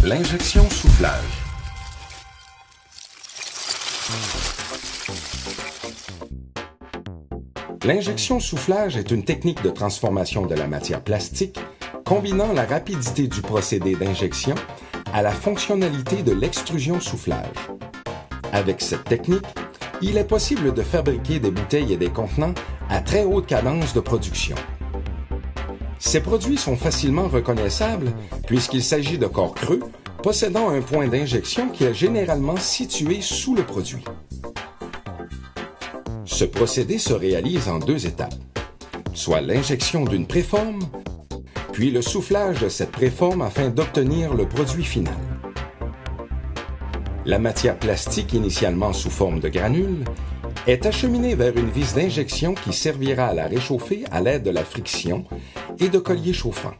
L'injection soufflage. L'injection soufflage est une technique de transformation de la matière plastique combinant la rapidité du procédé d'injection à la fonctionnalité de l'extrusion soufflage. Avec cette technique, il est possible de fabriquer des bouteilles et des contenants à très haute cadence de production. Ces produits sont facilement reconnaissables puisqu'il s'agit de corps creux possédant un point d'injection qui est généralement situé sous le produit. Ce procédé se réalise en deux étapes, soit l'injection d'une préforme, puis le soufflage de cette préforme afin d'obtenir le produit final. La matière plastique, initialement sous forme de granules, est acheminée vers une vis d'injection qui servira à la réchauffer à l'aide de la friction et de colliers chauffants.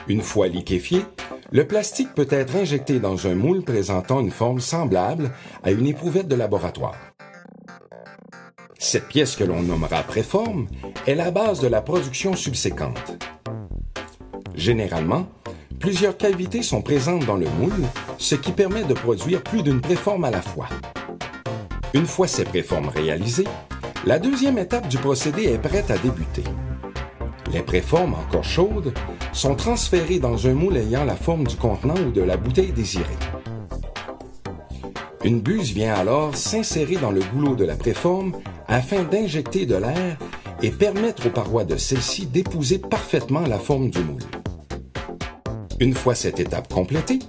Une fois liquéfié, le plastique peut être injecté dans un moule présentant une forme semblable à une éprouvette de laboratoire. Cette pièce que l'on nommera préforme est la base de la production subséquente. Généralement, plusieurs cavités sont présentes dans le moule, ce qui permet de produire plus d'une préforme à la fois. Une fois ces préformes réalisées, la deuxième étape du procédé est prête à débuter. Les préformes encore chaudes sont transférées dans un moule ayant la forme du contenant ou de la bouteille désirée. Une buse vient alors s'insérer dans le goulot de la préforme afin d'injecter de l'air et permettre aux parois de celle-ci d'épouser parfaitement la forme du moule. Une fois cette étape complétée,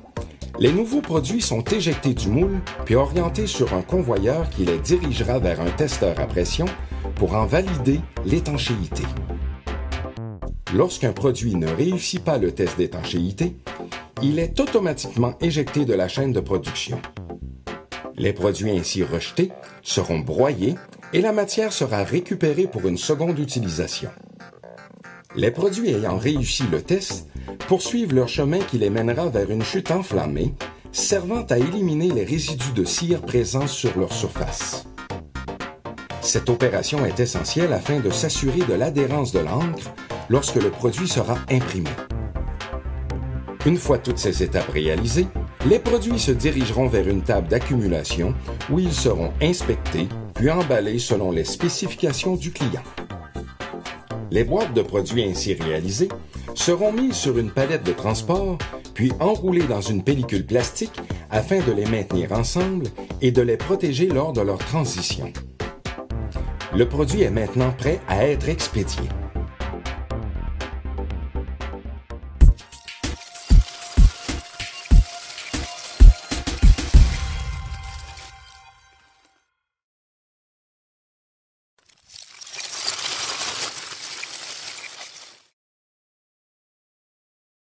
les nouveaux produits sont éjectés du moule puis orientés sur un convoyeur qui les dirigera vers un testeur à pression pour en valider l'étanchéité. Lorsqu'un produit ne réussit pas le test d'étanchéité, il est automatiquement éjecté de la chaîne de production. Les produits ainsi rejetés seront broyés et la matière sera récupérée pour une seconde utilisation. Les produits ayant réussi le test poursuivent leur chemin qui les mènera vers une chute enflammée, servant à éliminer les résidus de cire présents sur leur surface. Cette opération est essentielle afin de s'assurer de l'adhérence de l'encre lorsque le produit sera imprimé. Une fois toutes ces étapes réalisées, les produits se dirigeront vers une table d'accumulation où ils seront inspectés puis emballés selon les spécifications du client. Les boîtes de produits ainsi réalisées seront mises sur une palette de transport puis enroulées dans une pellicule plastique afin de les maintenir ensemble et de les protéger lors de leur transition. Le produit est maintenant prêt à être expédié.